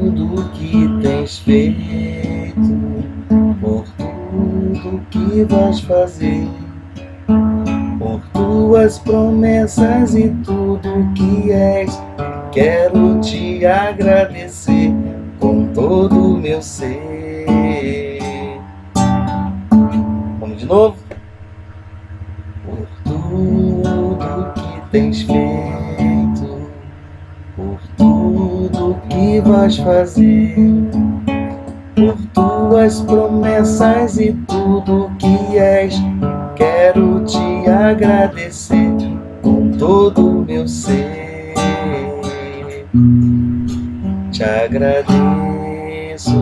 tudo que tens feito, por tudo que vais fazer, por tuas promessas e tudo que és. Quero te agradecer com todo o meu ser. Vamos de novo? Por tudo que tens feito, por tudo que vais fazer, por tuas promessas e tudo que és. Quero te agradecer com todo o meu ser. Te agradeço,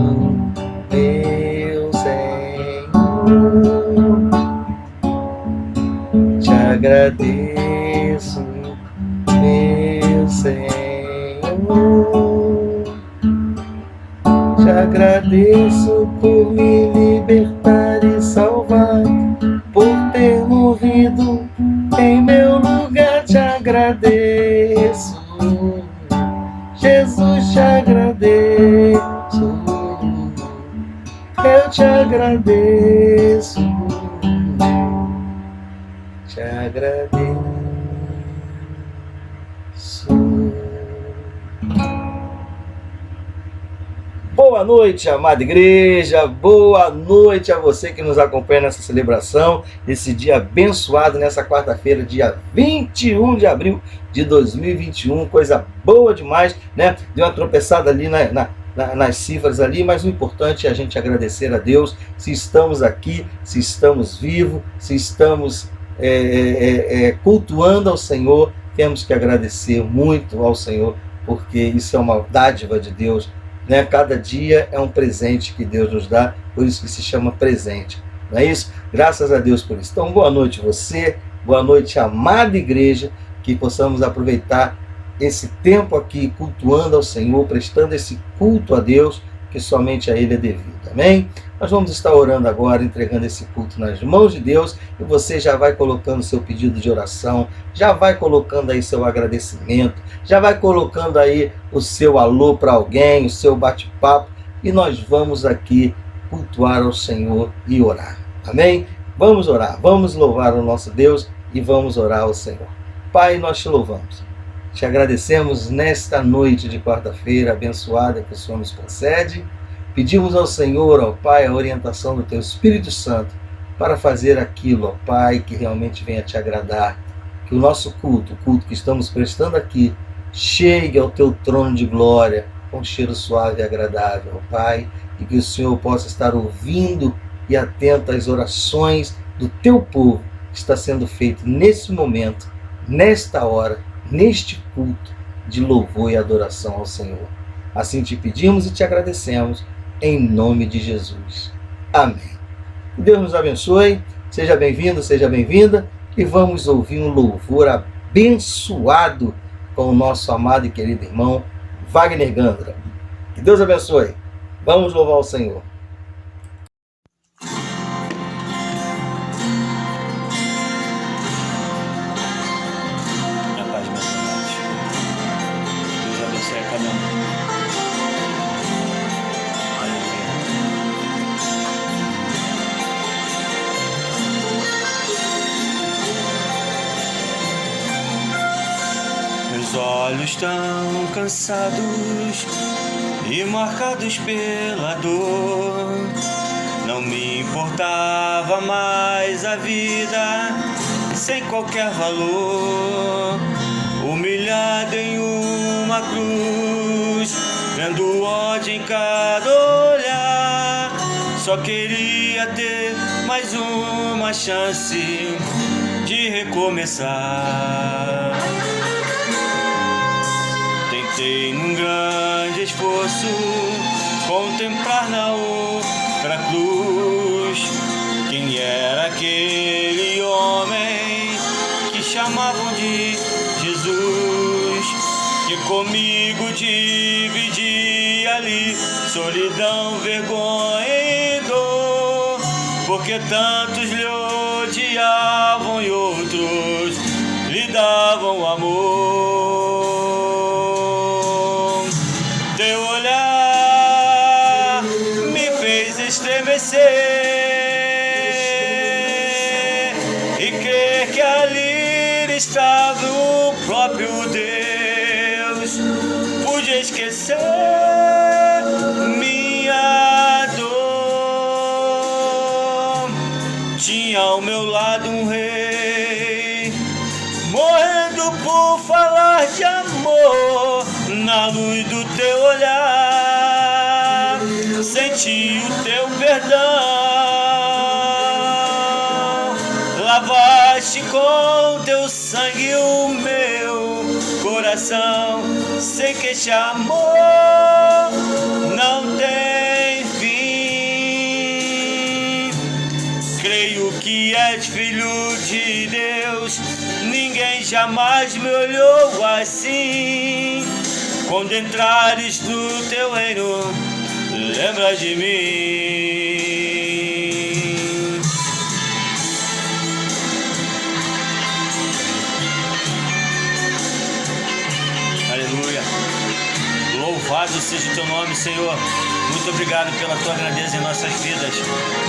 meu Senhor. Te agradeço, meu Senhor. Te agradeço por me libertar e salvar, por ter morrido em meu lugar. Te agradeço, Jesus, te agradeço. Eu te agradeço, te agradeço. Boa noite, amada igreja, boa noite a você que nos acompanha nessa celebração, nesse dia abençoado, nessa quarta-feira, dia 21 de abril de 2021, coisa boa demais, né? Deu uma tropeçada ali nas cifras ali, mas o importante é a gente agradecer a Deus, se estamos aqui, se estamos vivos, se estamos cultuando ao Senhor, temos que agradecer muito ao Senhor, porque isso é uma dádiva de Deus. Né? Cada dia é um presente que Deus nos dá, por isso que se chama presente, não é isso? Graças a Deus por isso. Então, boa noite você, boa noite, amada igreja, que possamos aproveitar esse tempo aqui cultuando ao Senhor, prestando esse culto a Deus, que somente a Ele é devido, amém? Nós vamos estar orando agora, entregando esse culto nas mãos de Deus, e você já vai colocando seu pedido de oração, já vai colocando aí seu agradecimento, já vai colocando aí o seu alô para alguém, o seu bate-papo, e nós vamos aqui cultuar ao Senhor e orar, amém? Vamos orar, vamos louvar o nosso Deus e vamos orar ao Senhor. Pai, nós te louvamos, te agradecemos nesta noite de quarta-feira abençoada que o Senhor nos concede. Pedimos ao Senhor, ó Pai, a orientação do Teu Espírito Santo para fazer aquilo, ó Pai, que realmente venha te agradar. Que o nosso culto, o culto que estamos prestando aqui, chegue ao Teu trono de glória com cheiro suave e agradável, ó Pai, e que o Senhor possa estar ouvindo e atento às orações do Teu povo que está sendo feito nesse momento, nesta hora, neste culto de louvor e adoração ao Senhor. Assim te pedimos e te agradecemos, em nome de Jesus. Amém. Deus nos abençoe, seja bem-vindo, seja bem-vinda, e vamos ouvir um louvor abençoado com o nosso amado e querido irmão Wagner Gandra. Que Deus abençoe. Vamos louvar o Senhor. Meus olhos tão cansados e marcados pela dor, não me importava mais a vida sem qualquer valor. Humilhado em uma cruz, vendo o ódio em cada olhar, só queria ter mais uma chance de recomeçar. Tentei num grande esforço contemplar na outra cruz quem era aquele homem que chamavam de Jesus, que comigo dividia ali solidão, vergonha e dor, porque tantos lhe odiavam e outros lhe davam amor. Teu olhar estremecer e crer que ali estava o próprio Deus. Pude esquecer minha dor. Tinha ao meu lado um rei, morrendo por falar de amor. Na luz do teu olhar, senti o teu perdão. Lavaste com teu sangue o meu coração. Sei que este amor não tem fim. Creio que és filho de Deus. Ninguém jamais me olhou assim. Quando entrares no teu reino, lembra de mim. Aleluia. Louvado seja o teu nome, Senhor. Muito obrigado pela tua grandeza em nossas vidas.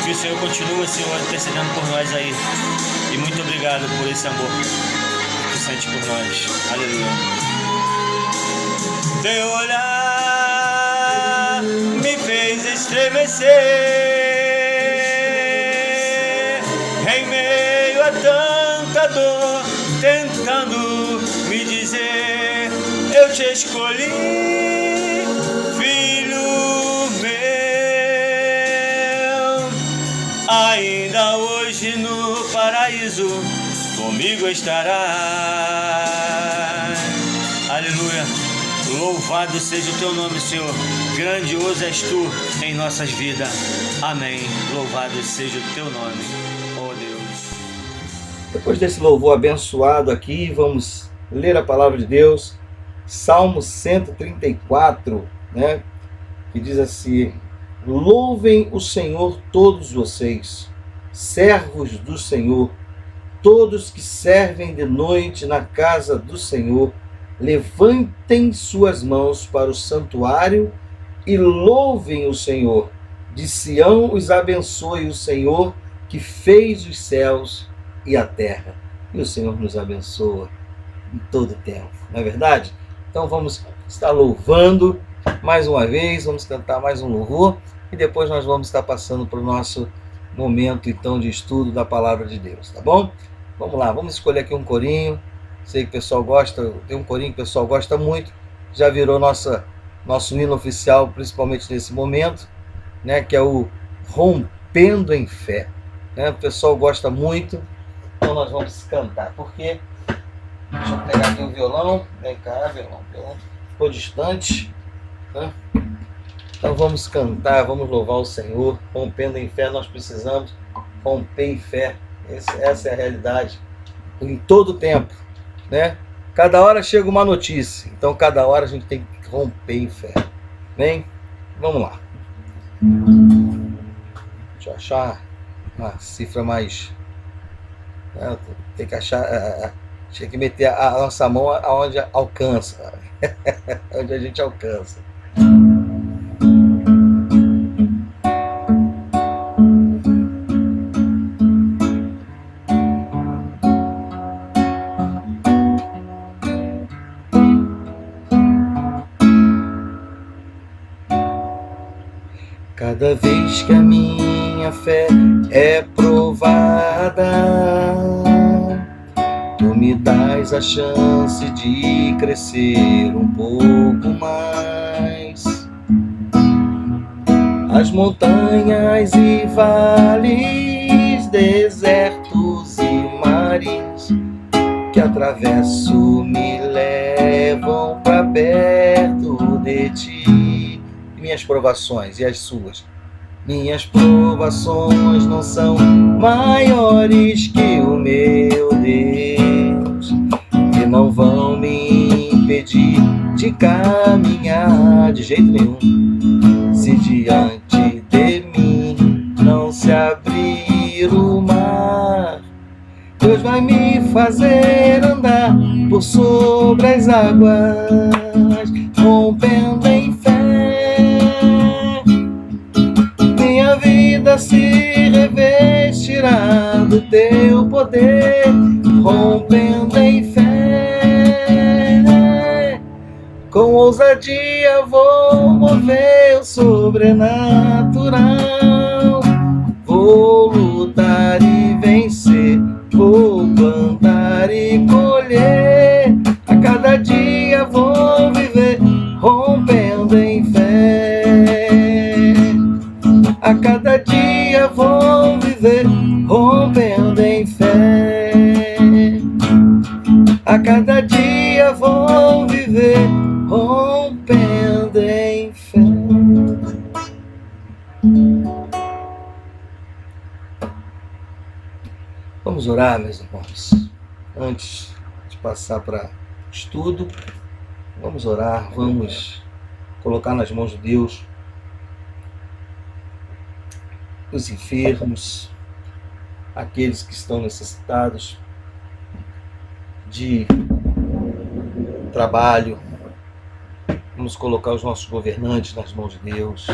Que o Senhor continue, Senhor, intercedendo por nós aí. E muito obrigado por esse amor que tu sente por nós. Aleluia. Teu olhar me fez estremecer em meio a tanta dor, tentando me dizer: eu te escolhi, filho meu. Ainda hoje no paraíso comigo estarás. Aleluia. Louvado seja o teu nome, Senhor. Grandioso és tu em nossas vidas. Amém. Louvado seja o teu nome, ó Deus. Depois desse louvor abençoado aqui, vamos ler a palavra de Deus. Salmo 134, né? Que diz assim: louvem o Senhor todos vocês, servos do Senhor, todos que servem de noite na casa do Senhor. Levantem suas mãos para o santuário e louvem o Senhor. De Sião os abençoe o Senhor, que fez os céus e a terra. E o Senhor nos abençoa em todo tempo, não é verdade? Então vamos estar louvando mais uma vez, vamos cantar mais um louvor e depois nós vamos estar passando para o nosso momento então de estudo da palavra de Deus, tá bom? Vamos lá, vamos escolher aqui um corinho. Sei que o pessoal gosta, tem um corinho que o pessoal gosta muito, já virou nosso hino oficial, principalmente nesse momento, né, que é o Rompendo em Fé. Né? O pessoal gosta muito, então nós vamos cantar. Porque, deixa eu pegar aqui o violão, vem cá, violão ficou distante. Né? Então vamos cantar, vamos louvar o Senhor. Rompendo em fé, nós precisamos romper em fé. Essa é a realidade, em todo tempo. Né? Cada hora chega uma notícia, então cada hora a gente tem que romper em fé. Bem, vamos lá. Deixa eu achar uma cifra mais. Tem que achar. Tinha que meter a nossa mão aonde alcança, onde a gente alcança. Cada vez que a minha fé é provada, tu me dás a chance de crescer um pouco mais. As montanhas e vales, desertos e mares que atravesso me levam para perto de ti. Minhas provações e as suas. Minhas provações não são maiores que o meu Deus, que não vão me impedir de caminhar de jeito nenhum. Se diante de mim não se abrir o mar, Deus vai me fazer andar por sobre as águas, rompendo em fé. Minha vida do teu poder, rompendo em fé. Com ousadia vou mover o sobrenatural. Vou lutar e vencer, vou plantar e colher. A cada dia vou viver, rompendo em fé. A cada dia vou viver, rompendo em fé. A cada dia vou viver, rompendo em fé. Vamos orar, meus irmãos. Antes de passar para o estudo, vamos orar, vamos colocar nas mãos de Deus os enfermos, aqueles que estão necessitados de trabalho. Vamos colocar os nossos governantes nas mãos de Deus.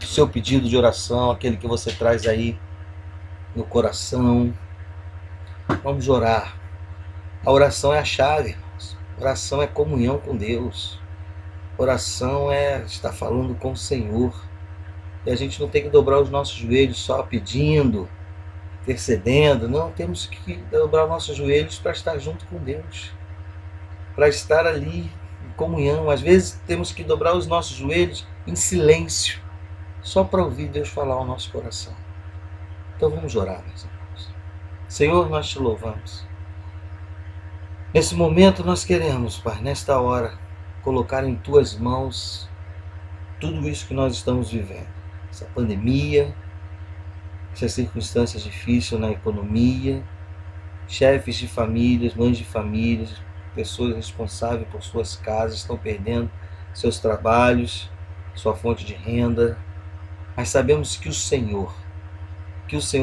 O seu pedido de oração, aquele que você traz aí no coração. Vamos orar. A oração é a chave, irmãos. Oração é comunhão com Deus. Oração é estar falando com o Senhor. E a gente não tem que dobrar os nossos joelhos só pedindo, intercedendo. Não, temos que dobrar os nossos joelhos para estar junto com Deus, para estar ali em comunhão. Às vezes temos que dobrar os nossos joelhos em silêncio, só para ouvir Deus falar ao nosso coração. Então vamos orar, meus irmãos. Senhor, nós te louvamos. Nesse momento nós queremos, Pai, nesta hora, colocar em tuas mãos tudo isso que nós estamos vivendo. Essa pandemia, essas circunstâncias difíceis na economia, chefes de famílias, mães de famílias, pessoas responsáveis por suas casas estão perdendo seus trabalhos, sua fonte de renda. Mas sabemos que o Senhor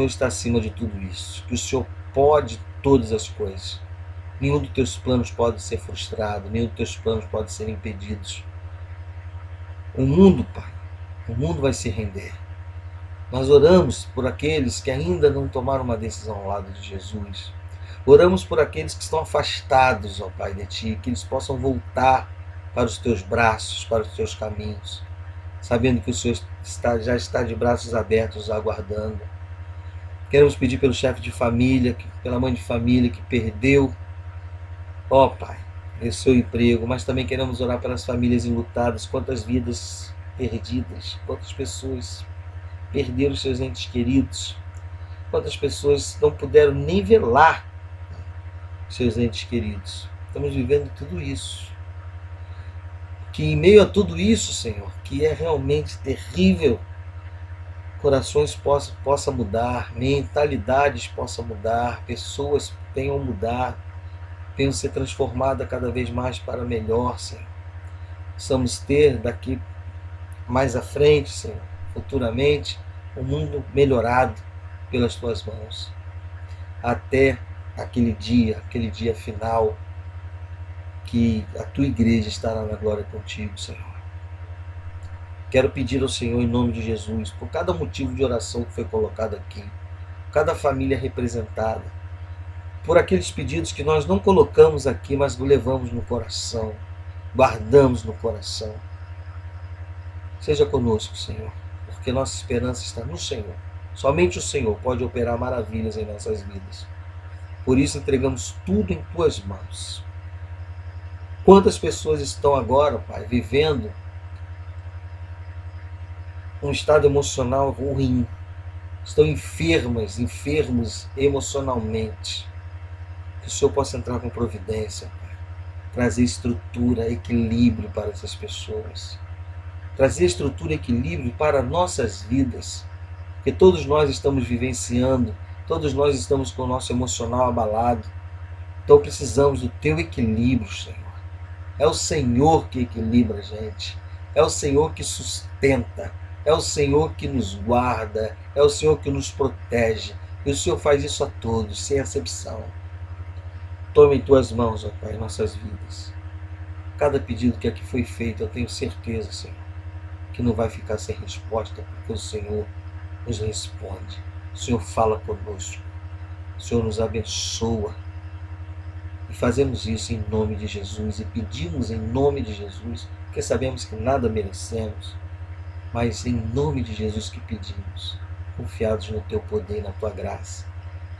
está acima de tudo isso, que o Senhor pode todas as coisas. Nenhum dos teus planos pode ser frustrado, nenhum dos teus planos pode ser impedidos. O mundo, Pai, o mundo vai se render. Nós oramos por aqueles que ainda não tomaram uma decisão ao lado de Jesus. Oramos por aqueles que estão afastados, ó Pai, de Ti, que eles possam voltar para os Teus braços, para os Teus caminhos, sabendo que o Senhor já está de braços abertos, aguardando. Queremos pedir pelo chefe de família, pela mãe de família que perdeu, ó Pai, o seu emprego, mas também queremos orar pelas famílias enlutadas. Quantas vidas perdidas, quantas pessoas perderam seus entes queridos, quantas pessoas não puderam nem velar seus entes queridos. Estamos vivendo tudo isso. Que em meio a tudo isso, Senhor, que é realmente terrível, corações possam mudar, mentalidades possam mudar, pessoas venham mudar, venham ser transformadas cada vez mais para melhor, Senhor. Possamos ter daqui mais à frente, Senhor, futuramente, um mundo melhorado pelas Tuas mãos. Até aquele dia final, que a Tua igreja estará na glória contigo, Senhor. Quero pedir ao Senhor, em nome de Jesus, por cada motivo de oração que foi colocado aqui, cada família representada, por aqueles pedidos que nós não colocamos aqui, mas levamos no coração, guardamos no coração. Seja conosco, Senhor, porque nossa esperança está no Senhor. Somente o Senhor pode operar maravilhas em nossas vidas. Por isso entregamos tudo em Tuas mãos. Quantas pessoas estão agora, Pai, vivendo um estado emocional ruim, estão enfermos emocionalmente. Que o Senhor possa entrar com providência, Pai, trazer estrutura, equilíbrio para essas pessoas, trazer estrutura e equilíbrio para nossas vidas, porque todos nós estamos vivenciando, todos nós estamos com o nosso emocional abalado, então precisamos do Teu equilíbrio, Senhor. É o Senhor que equilibra a gente, é o Senhor que sustenta, é o Senhor que nos guarda, é o Senhor que nos protege, e o Senhor faz isso a todos, sem exceção. Tome em Tuas mãos, ó Pai, nossas vidas. Cada pedido que aqui foi feito, eu tenho certeza, Senhor, que não vai ficar sem resposta, porque o Senhor nos responde. O Senhor fala conosco. o Senhor nos abençoa. E fazemos isso em nome de Jesus e pedimos em nome de Jesus, porque sabemos que nada merecemos, mas em nome de Jesus que pedimos, confiados no Teu poder e na Tua graça.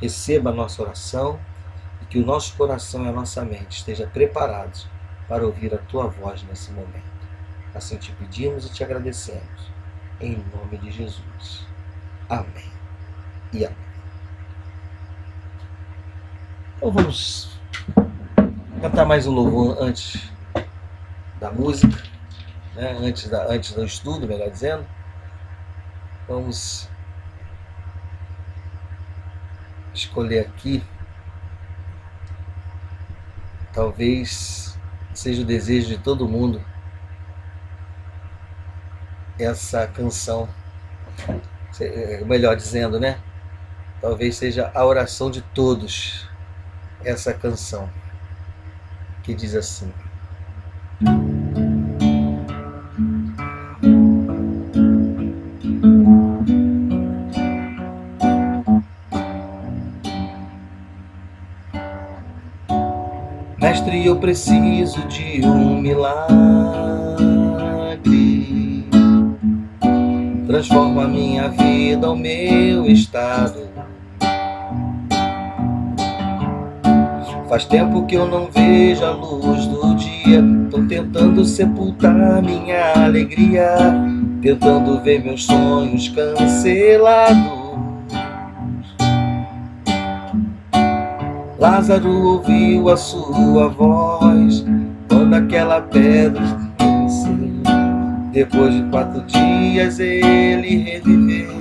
Receba a nossa oração e que o nosso coração e a nossa mente estejam preparados para ouvir a Tua voz nesse momento. Assim te pedimos e te agradecemos, em nome de Jesus. Amém e amém. Então vamos cantar mais um louvor antes da música, né? antes do estudo, melhor dizendo. Vamos escolher aqui, talvez seja o desejo de todo mundo, essa canção, melhor dizendo, né? Talvez seja a oração de todos, essa canção, que diz assim: Mestre, eu preciso de um milagre, transforma a minha vida, o meu estado. Faz tempo que eu não vejo a luz do dia, tô tentando sepultar minha alegria, tentando ver meus sonhos cancelados. Lázaro ouviu a sua voz quando aquela pedra desceu. Depois de 4 dias ele reviveu.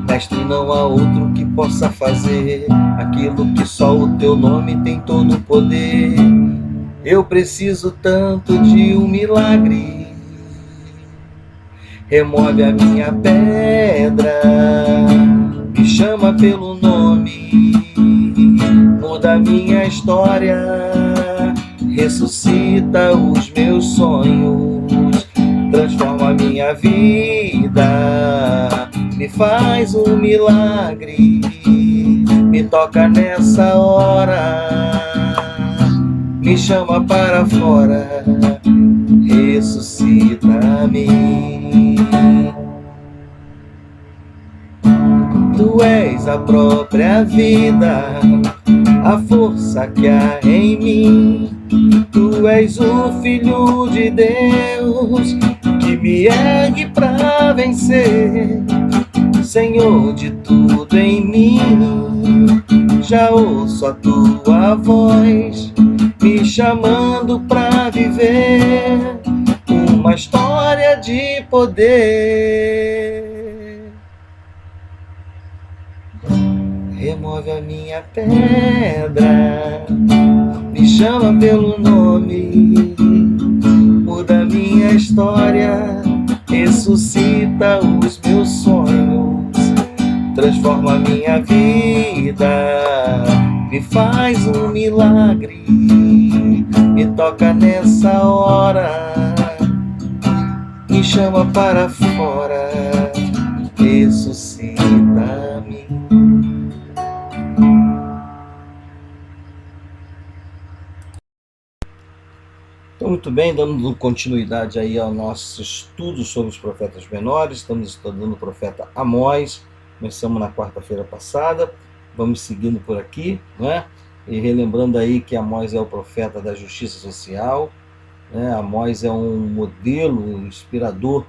Mestre, não há outro que possa fazer aquilo que só o Teu nome tem todo o poder. Eu preciso tanto de um milagre. Remove a minha pedra, me chama pelo nome, muda a minha história, ressuscita os meus sonhos, transforma a minha vida, me faz um milagre, me toca nessa hora, me chama para fora, ressuscita-me. Tu és a própria vida, a força que há em mim. Tu és o Filho de Deus que me ergue pra vencer. Senhor de tudo em mim, já ouço a Tua voz me chamando pra viver uma história de poder. Remove a minha pedra, me chama pelo nome, muda a minha história, ressuscita os meus sonhos, transforma a minha vida, me faz um milagre, me toca nessa hora, me chama para fora, ressuscita-me. Então, muito bem, dando continuidade aí ao nosso estudo sobre os profetas menores. Estamos estudando o profeta Amós, começamos na quarta-feira passada, vamos seguindo por aqui, né? E relembrando aí que Amós é o profeta da justiça social, né? Amós é um modelo inspirador,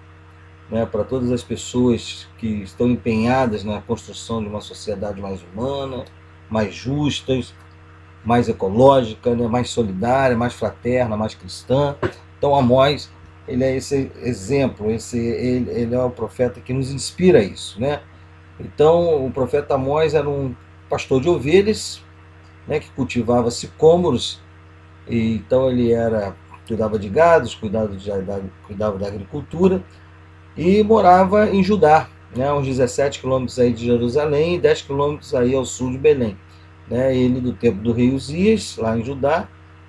né, para todas as pessoas que estão empenhadas na construção de uma sociedade mais humana, mais justa, mais ecológica, né, mais solidária, mais fraterna, mais cristã. Então Amós, ele é esse exemplo, ele é o profeta que nos inspira isso, né? Então o profeta Amós era um pastor de ovelhas, né, que cultivava sicômoros, e então ele cuidava de gados, cuidava da agricultura, e morava em Judá, né, uns 17 quilômetros aí de Jerusalém e 10 quilômetros aí ao sul de Belém. Né, ele do tempo do rei Uzias, lá em Judá,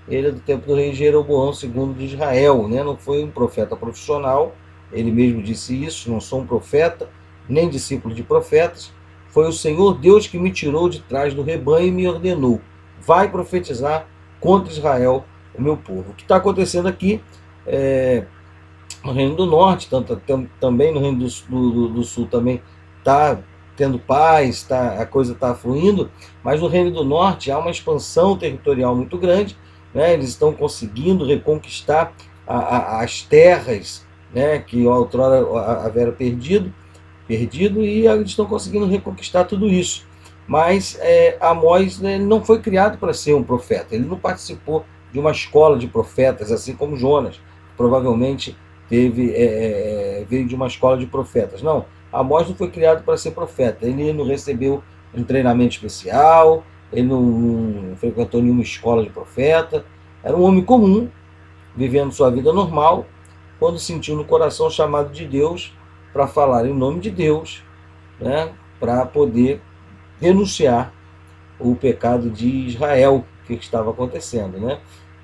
ele é do tempo do rei Jeroboão II de Israel, né, não foi um profeta profissional, ele mesmo disse isso: não sou um profeta, nem discípulo de profetas. Foi o Senhor Deus que me tirou de trás do rebanho e me ordenou: vai profetizar contra Israel, o meu povo. O que está acontecendo aqui no Reino do Norte, também no Reino do Sul também está tendo paz, a coisa está fluindo, mas no Reino do Norte há uma expansão territorial muito grande, né? Eles estão conseguindo reconquistar as terras, né, que outrora haveram perdido, e eles estão conseguindo reconquistar tudo isso. Mas Amós, né, não foi criado para ser um profeta, ele não participou de uma escola de profetas, assim como Jonas, provavelmente veio de uma escola de profetas. Não, Amós não foi criado para ser profeta, ele não recebeu um treinamento especial, ele não frequentou nenhuma escola de profeta, era um homem comum, vivendo sua vida normal, quando sentiu no coração o chamado de Deus para falar em nome de Deus, né, para poder denunciar o pecado de Israel, que estava acontecendo, né?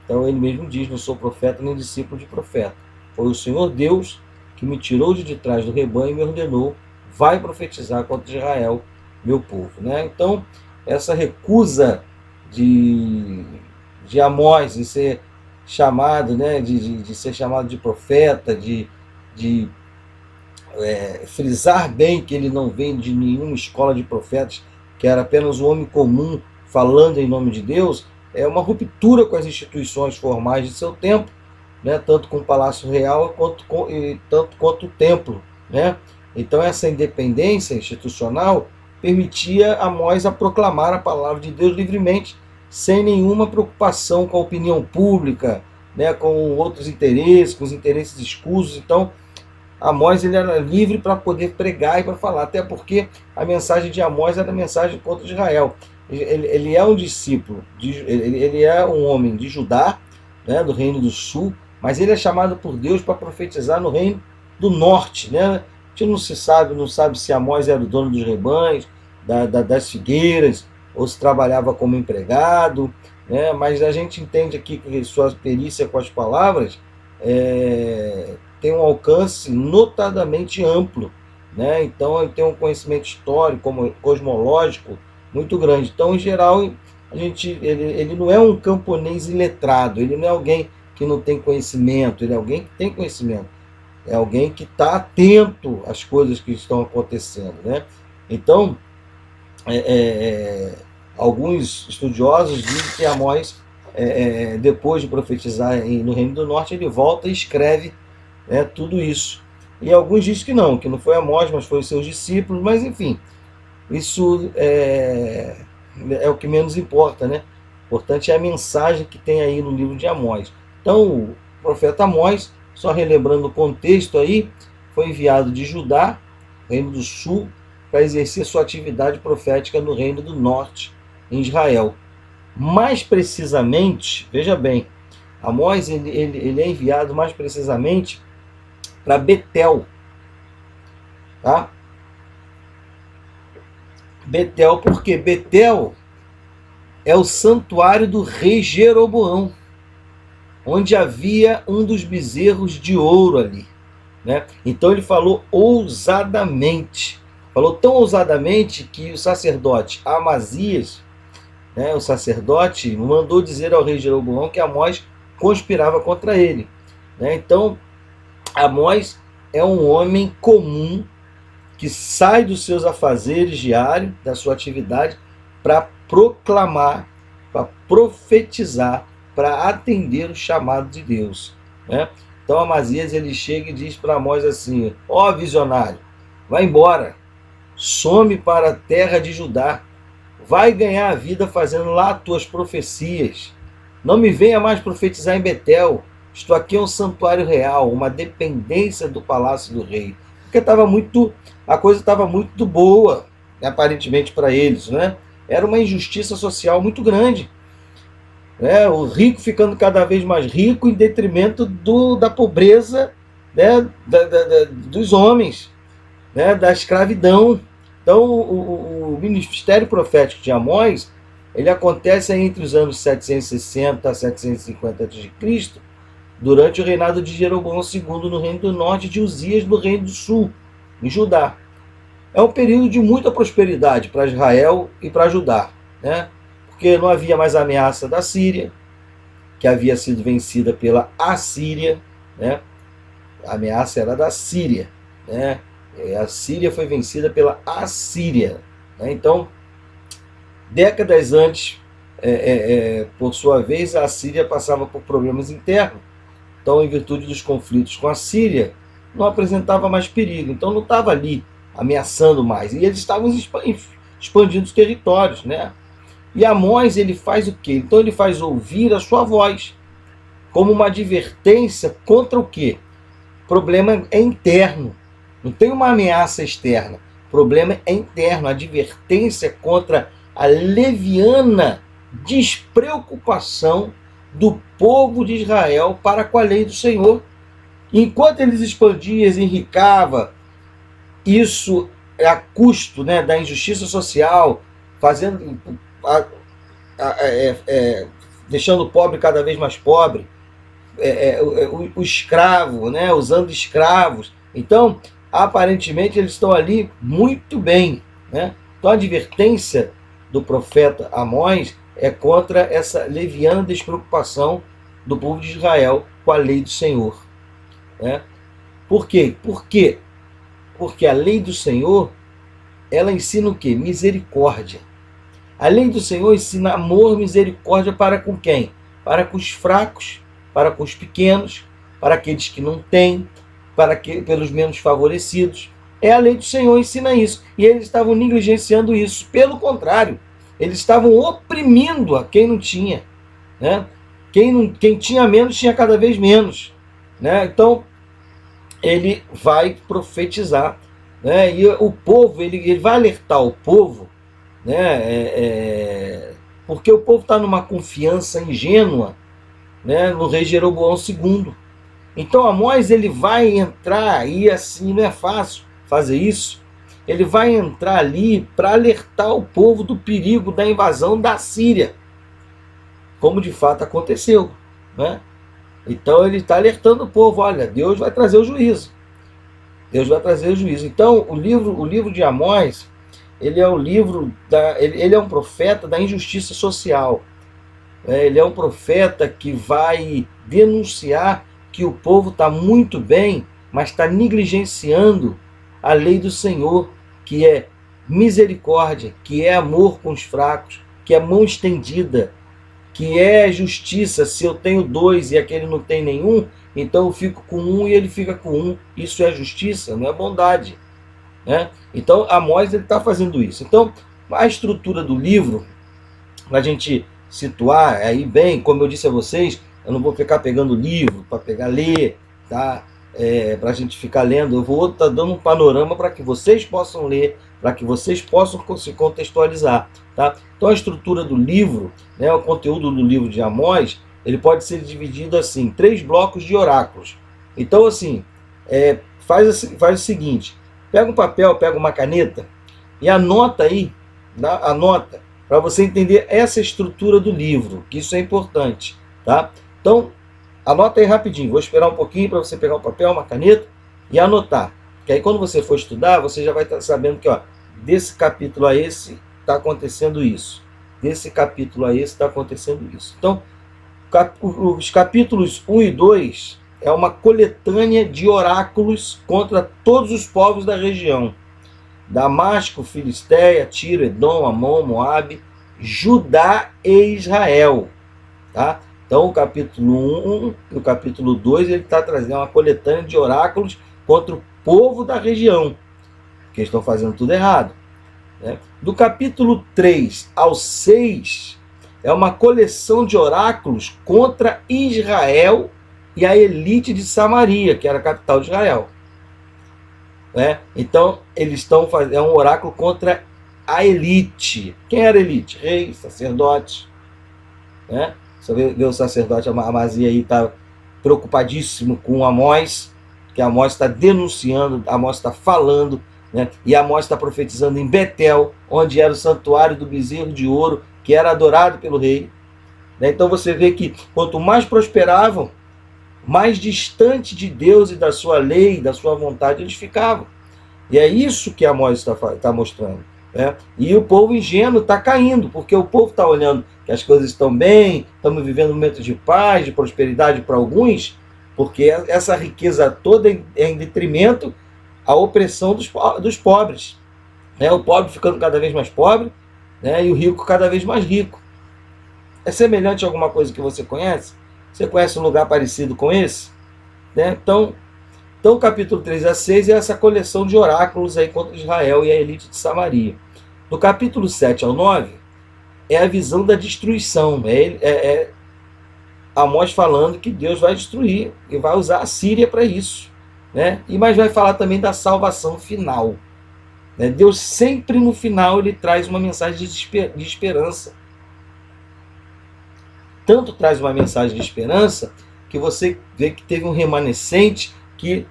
Então ele mesmo diz: não sou profeta nem discípulo de profeta. Foi o Senhor Deus que me tirou de trás do rebanho e me ordenou: vai profetizar contra Israel, meu povo, né? Então essa recusa de Amós em ser chamado, né, de ser chamado de profeta, de frisar bem que ele não vem de nenhuma escola de profetas, que era apenas um homem comum falando em nome de Deus, é uma ruptura com as instituições formais de seu tempo, né, tanto com o Palácio Real quanto o templo, né? Então essa independência institucional permitia a Amós a proclamar a palavra de Deus livremente, sem nenhuma preocupação com a opinião pública, né, com outros interesses, com os interesses escusos. Então Amós ele era livre para poder pregar e para falar, até porque a mensagem de Amós era a mensagem contra Israel. Ele é um discípulo, ele é um homem de Judá, né, do Reino do Sul, mas ele é chamado por Deus para profetizar no Reino do Norte, né? A gente não sabe se Amós era o dono dos rebanhos, das figueiras, ou se trabalhava como empregado, né? Mas a gente entende aqui que sua perícia com as palavras tem um alcance notadamente amplo, né? Então ele tem um conhecimento histórico, cosmológico muito grande. Então, em geral, ele não é um camponês iletrado, ele não é alguém que não tem conhecimento, ele é alguém que tem conhecimento, é alguém que está atento às coisas que estão acontecendo, né? Então, alguns estudiosos dizem que Amós, depois de profetizar no Reino do Norte, ele volta e escreve tudo isso. E alguns dizem que não foi Amós, mas foi os seus discípulos, mas enfim, isso é o que menos importa, né? O importante é a mensagem que tem aí no livro de Amós. Então, o profeta Amós, só relembrando o contexto aí, foi enviado de Judá, Reino do Sul, para exercer sua atividade profética no Reino do Norte, em Israel. Mais precisamente, veja bem, Amós ele é enviado mais precisamente para Betel, tá? Betel, porque Betel é o santuário do rei Jeroboão, onde havia um dos bezerros de ouro ali, né? Então ele falou ousadamente, falou tão ousadamente que o sacerdote Amazias, né, o sacerdote, mandou dizer ao rei Jeroboão que Amós conspirava contra ele, né? Então Amós é um homem comum que sai dos seus afazeres diários, da sua atividade, para proclamar, para profetizar, para atender o chamado de Deus, né? Então Amazias ele chega e diz para Amós assim: ó visionário, vai embora, some para a terra de Judá, vai ganhar a vida fazendo lá as tuas profecias, não me venha mais profetizar em Betel, isto aqui é um santuário real, uma dependência do palácio do rei, porque a coisa estava muito boa, aparentemente para eles, né? Era uma injustiça social muito grande, né? O rico ficando cada vez mais rico em detrimento da pobreza, né? Dos homens, né? Da escravidão. Então o ministério profético de Amós ele acontece entre os anos 760 a 750 a.C., durante o reinado de Jeroboão II no reino do norte e de Uzias no reino do sul, em Judá. É um período de muita prosperidade para Israel e para Judá, né? Porque não havia mais ameaça da Síria, que havia sido vencida pela Assíria, né? A ameaça era da Síria, né? A Síria foi vencida pela Assíria, né? Então, décadas antes, por sua vez, a Síria passava por problemas internos. Então, em virtude dos conflitos com a Síria, não apresentava mais perigo. Então, não estava ali ameaçando mais. E eles estavam expandindo os territórios, né? E Amós, ele faz o quê? Então, ele faz ouvir a sua voz, como uma advertência contra o quê? O problema é interno. Não tem uma ameaça externa. O problema é interno. A advertência contra a leviana despreocupação do povo de Israel para com a lei do Senhor. Enquanto eles expandiam, enricavam, isso é a custo, né, da injustiça social, fazendo, deixando o pobre cada vez mais pobre, o escravo, né, usando escravos. Então, aparentemente, eles estão ali muito bem, né? Então, a advertência do profeta Amós é contra essa leviana despreocupação do povo de Israel com a lei do Senhor, né? Por quê? Porque a lei do Senhor, ela ensina o quê? Misericórdia. A lei do Senhor ensina amor, misericórdia para com quem? Para com os fracos, para com os pequenos, para aqueles que não têm, pelos menos favorecidos. A lei do Senhor ensina isso. E eles estavam negligenciando isso. Pelo contrário, eles estavam oprimindo a quem não tinha, né? Quem tinha menos tinha cada vez menos, né? Então, ele vai profetizar, né? E o povo, ele vai alertar o povo, né? Porque o povo está numa confiança ingênua, né, no rei Jeroboão II. Então Amós, ele vai entrar, e assim não é fácil fazer isso, ele vai entrar ali para alertar o povo do perigo da invasão da Síria, como de fato aconteceu, né? Então ele está alertando o povo, olha, Deus vai trazer o juízo. Deus vai trazer o juízo. Então o livro de Amós, ele é ele é um profeta da injustiça social. Ele é um profeta que vai denunciar que o povo está muito bem, mas está negligenciando a lei do Senhor, que é misericórdia, que é amor com os fracos, que é mão estendida, que é justiça. Se eu tenho dois e aquele não tem nenhum, então eu fico com um e ele fica com um. Isso é justiça, não é bondade, né? Então Amós está fazendo isso. Então a estrutura do livro, para a gente situar aí bem, como eu disse a vocês, eu não vou ficar pegando livro para ler, tá? Para a gente ficar lendo, eu vou estar dando um panorama para que vocês possam ler, para que vocês possam se contextualizar, tá? Então a estrutura do livro, né, o conteúdo do livro de Amós, ele pode ser dividido assim, em 3 blocos de oráculos. Então assim, faz o seguinte, pega um papel, pega uma caneta e anota aí, tá? Anota, para você entender essa estrutura do livro, que isso é importante, tá? Então, anota aí rapidinho, vou esperar um pouquinho para você pegar um papel, uma caneta e anotar, que aí quando você for estudar, você já vai estar sabendo que, ó, desse capítulo a esse está acontecendo isso, desse capítulo a esse está acontecendo isso. Então, os capítulos 1 e 2 é uma coletânea de oráculos contra todos os povos da região. Damasco, Filisteia, Tiro, Edom, Amon, Moabe, Judá e Israel, tá? Então o capítulo 1 e o capítulo 2 ele está trazendo uma coletânea de oráculos contra o povo da região, que estão fazendo tudo errado, né? Do capítulo 3 ao 6 é uma coleção de oráculos contra Israel e a elite de Samaria, que era a capital de Israel. Então, eles estão fazendo um oráculo contra a elite. Quem era a elite? Reis, sacerdotes. Né? Você vê o sacerdote Amazia aí, está preocupadíssimo com Amós, que Amós está denunciando, Amós está falando, né? E Amós está profetizando em Betel, onde era o santuário do bezerro de ouro, que era adorado pelo rei. Né? Então você vê que quanto mais prosperavam, mais distante de Deus e da sua lei, da sua vontade eles ficavam. E é isso que Amós está mostrando. Né? E o povo ingênuo está caindo, porque o povo está olhando que as coisas estão bem, estamos vivendo um momento de paz, de prosperidade para alguns, porque essa riqueza toda é em detrimento à opressão dos pobres. Né? O pobre ficando cada vez mais pobre, né? E o rico cada vez mais rico. É semelhante a alguma coisa que você conhece? Você conhece um lugar parecido com esse? Né? Então, o capítulo 3 a 6 é essa coleção de oráculos aí contra Israel e a elite de Samaria. No capítulo 7 ao 9, é a visão da destruição. É Amós falando que Deus vai destruir e vai usar a Síria para isso. Né? Mas vai falar também da salvação final. Né? Deus sempre no final ele traz uma mensagem de esperança. Tanto traz uma mensagem de esperança que você vê que teve um remanescente que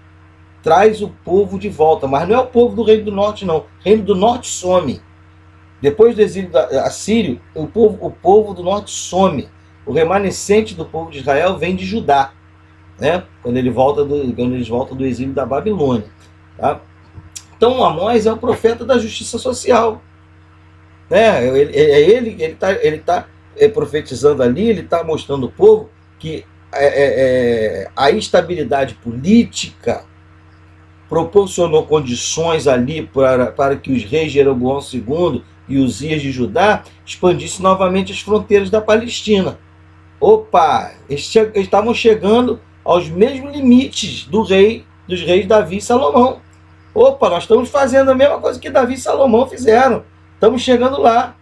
traz o povo de volta. Mas não é o povo do Reino do Norte, não. O Reino do Norte some. Depois do exílio assírio, o povo do Norte some. O remanescente do povo de Israel vem de Judá, né? Quando eles voltam do exílio da Babilônia. Tá? Então Amós é o profeta da justiça social. Né? Ele está profetizando ali, ele está mostrando ao povo que a instabilidade política proporcionou condições ali para que os reis Jeroboão II e Uzias de Judá expandissem novamente as fronteiras da Palestina. Opa, eles estavam chegando aos mesmos limites dos reis Davi e Salomão. Opa, nós estamos fazendo a mesma coisa que Davi e Salomão fizeram. Estamos chegando lá.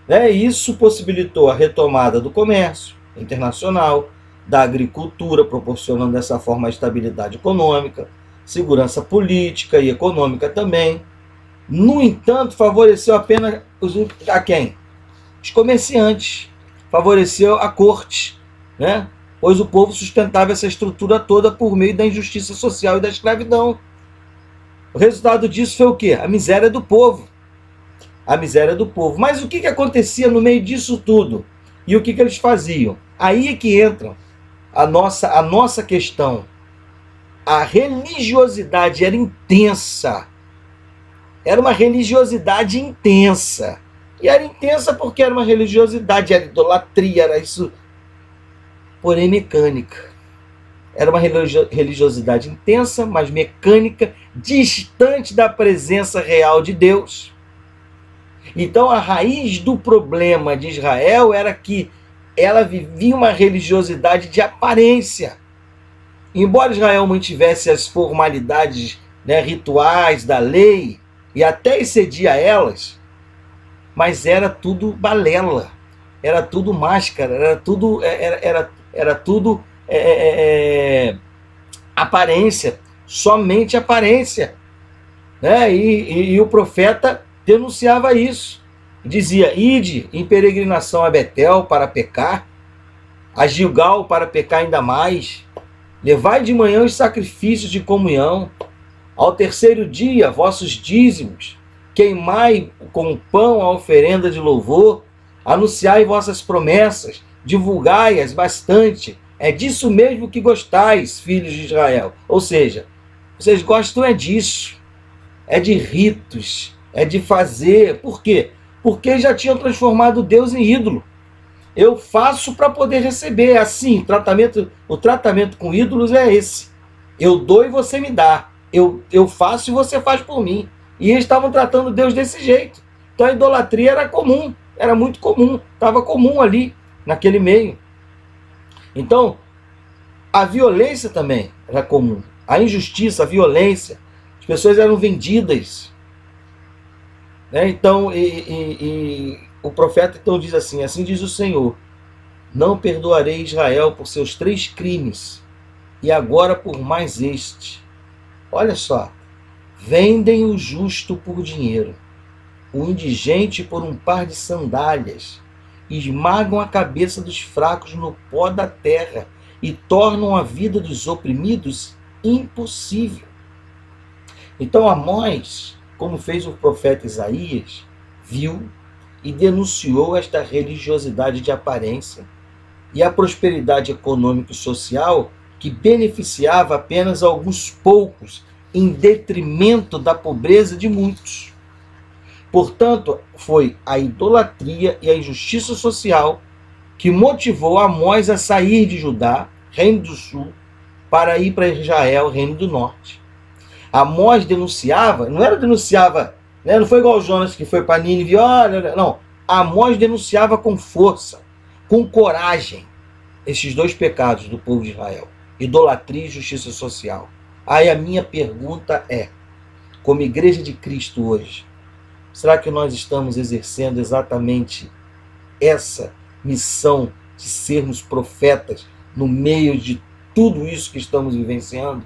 Né? Isso possibilitou a retomada do comércio internacional, da agricultura, proporcionando dessa forma a estabilidade econômica, segurança política e econômica também. No entanto, favoreceu apenas a quem? Os comerciantes. Favoreceu a corte, né? Pois o povo sustentava essa estrutura toda por meio da injustiça social e da escravidão. O resultado disso foi o quê? A miséria do povo. A miséria do povo. Mas o que acontecia no meio disso tudo? E o que eles faziam? Aí é que entra a nossa questão. A religiosidade era intensa. Era uma religiosidade intensa. E era intensa porque era uma religiosidade, era idolatria, era isso. Porém mecânica. Era uma religiosidade intensa, mas mecânica, distante da presença real de Deus. Então a raiz do problema de Israel era que ela vivia uma religiosidade de aparência. Embora Israel mantivesse as formalidades, né, rituais da lei, e até excedia elas, mas era tudo balela, era tudo máscara, era tudo aparência, somente aparência. Né? E o profeta denunciava isso. Dizia: ide em peregrinação a Betel para pecar, a Gilgal para pecar ainda mais, levai de manhã os sacrifícios de comunhão, ao terceiro dia vossos dízimos, queimai com pão a oferenda de louvor, anunciai vossas promessas, divulgai-as bastante. É disso mesmo que gostais, filhos de Israel. Ou seja, vocês gostam disso, é de ritos, é de fazer. Por quê? Porque já tinham transformado Deus em ídolo. Eu faço para poder receber. Assim, o tratamento com ídolos é esse. Eu dou e você me dá. Eu faço e você faz por mim. E eles estavam tratando Deus desse jeito. Então a idolatria era comum, era muito comum, estava comum ali, naquele meio. Então, a violência também era comum. A injustiça, a violência. As pessoas eram vendidas. Né? Então, o profeta então diz assim: assim diz o Senhor, não perdoarei Israel por seus 3 crimes, e agora por mais este. Olha só, vendem o justo por dinheiro, o indigente por um par de sandálias, esmagam a cabeça dos fracos no pó da terra e tornam a vida dos oprimidos impossível. Então Amós, como fez o profeta Isaías, viu e denunciou esta religiosidade de aparência e a prosperidade econômica e social que beneficiava apenas alguns poucos, em detrimento da pobreza de muitos. Portanto, foi a idolatria e a injustiça social que motivou Amós a sair de Judá, reino do sul, para ir para Israel, reino do norte. Amós denunciava, né, não foi igual o Jonas que foi para Nínive, olha, não. Amós denunciava com força, com coragem, esses dois pecados do povo de Israel, idolatria e justiça social. Aí a minha pergunta é, como igreja de Cristo hoje, será que nós estamos exercendo exatamente essa missão de sermos profetas no meio de tudo isso que estamos vivenciando?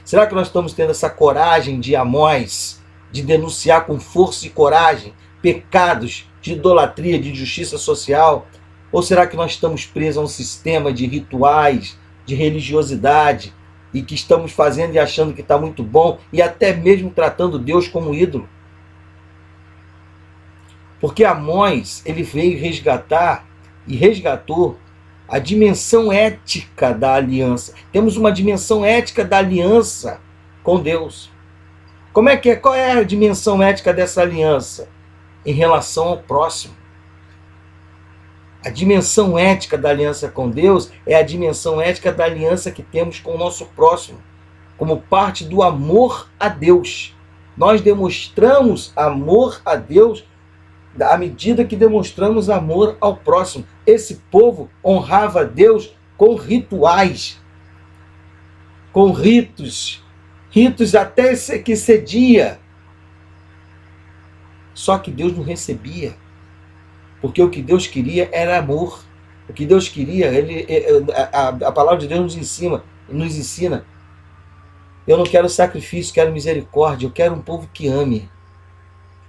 Será que nós estamos tendo essa coragem de Amós, de denunciar com força e coragem pecados de idolatria, de injustiça social? Ou será que nós estamos presos a um sistema de rituais, de religiosidade, e que estamos fazendo e achando que está muito bom, e até mesmo tratando Deus como ídolo? Porque Amós, ele veio resgatar e resgatou a dimensão ética da aliança. Temos uma dimensão ética da aliança com Deus. Qual é a dimensão ética dessa aliança? Em relação ao próximo. A dimensão ética da aliança com Deus é a dimensão ética da aliança que temos com o nosso próximo, como parte do amor a Deus. Nós demonstramos amor a Deus à medida que demonstramos amor ao próximo. Esse povo honrava a Deus com rituais, com ritos até que cedia. Só que Deus não recebia, porque o que Deus queria era amor. O que Deus queria, a palavra de Deus nos ensina. Eu não quero sacrifício, quero misericórdia, eu quero um povo que ame.